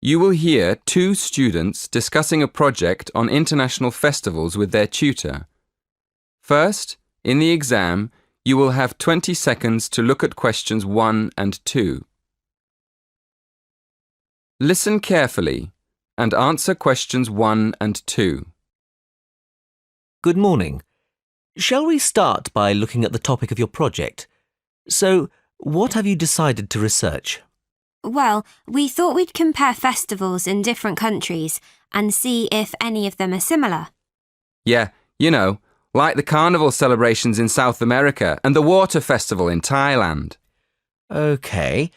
You will hear two students discussing a project on international festivals with their tutor. First, in the exam, you will have 20 seconds to look at questions 1 and 2. Listen carefully and answer questions 1 and 2. Good morning. Shall we start by looking at the topic of your project? So, what have you decided to research? Well, we thought we'd compare festivals in different countries and see if any of them are similar. Yeah, like the carnival celebrations in South America and the water festival in Thailand. OK.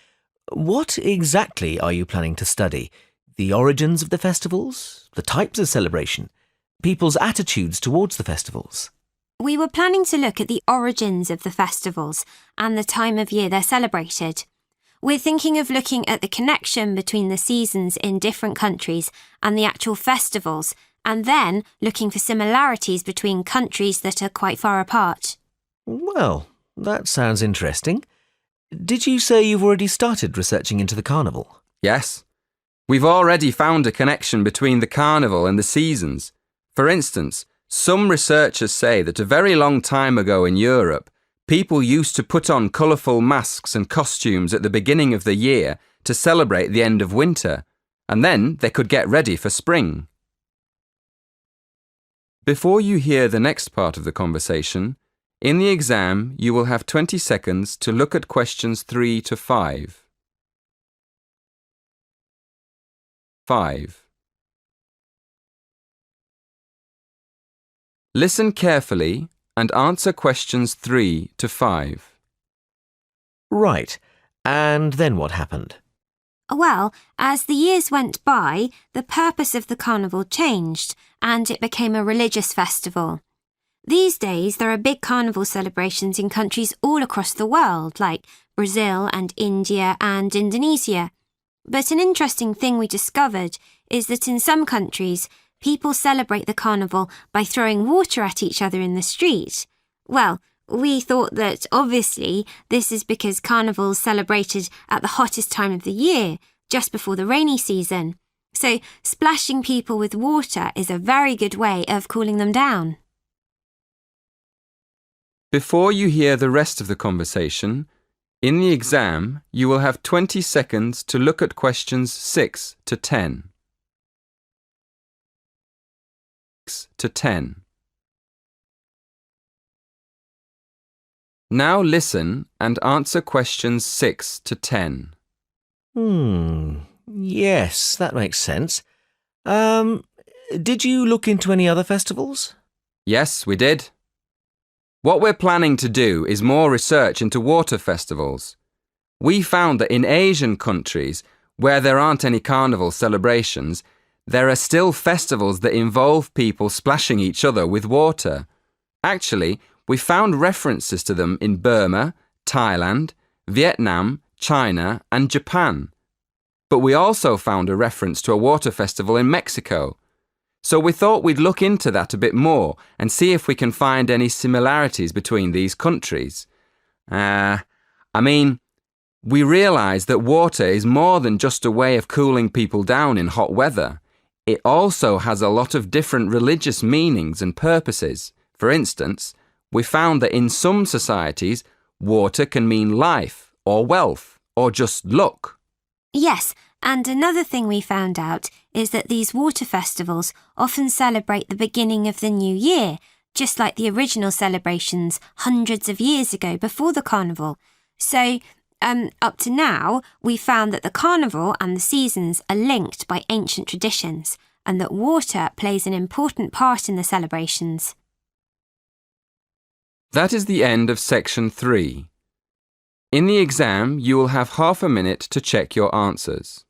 What exactly are you planning to study? The origins of the festivals? The types of celebration? People's attitudes towards the festivals? We were planning to look at the origins of the festivals and the time of year they're celebrated. We're thinking of looking at the connection between the seasons in different countries and the actual festivals, and then looking for similarities between countries that are quite far apart. Well, that sounds interesting. Did you say you've already started researching into the carnival? Yes. We've already found a connection between the carnival and the seasons. For instance, some researchers say that a very long time ago in Europe, people used to put on colourful masks and costumes at the beginning of the year to celebrate the end of winter, and then they could get ready for spring. Before you hear the next part of the conversation, in the exam you will have 20 seconds to look at questions 3 to 5. 5. Listen carefully and answer questions 3 to 5. Right. And then what happened? Well, as the years went by, the purpose of the carnival changed and it became a religious festival. These days, there are big carnival celebrations in countries all across the world, like Brazil and India and Indonesia. But an interesting thing we discovered is that in some countries, people celebrate the carnival by throwing water at each other in the street. Well, we thought that obviously this is because carnival's celebrated at the hottest time of the year, just before the rainy season. So splashing people with water is a very good way of cooling them down. Before you hear the rest of the conversation, in the exam you will have 20 seconds to look at questions 6 to 10. 6 to 10. Now listen and answer questions 6 to 10. Yes, that makes sense. Did you look into any other festivals? Yes, we did. What we're planning to do is more research into water festivals. We found that in Asian countries, where there aren't any carnival celebrations, there are still festivals that involve people splashing each other with water. Actually, we found references to them in Burma, Thailand, Vietnam, China, and Japan. But we also found a reference to a water festival in Mexico. So we thought we'd look into that a bit more and see if we can find any similarities between these countries. We realised that water is more than just a way of cooling people down in hot weather. It also has a lot of different religious meanings and purposes. For instance, we found that in some societies, water can mean life or wealth or just luck. Yes, and another thing we found out is that these water festivals often celebrate the beginning of the new year, just like the original celebrations hundreds of years ago before the carnival. So, up to now, we found that the carnival and the seasons are linked by ancient traditions and that water plays an important part in the celebrations. That is the end of section 3. In the exam, you will have half a minute to check your answers.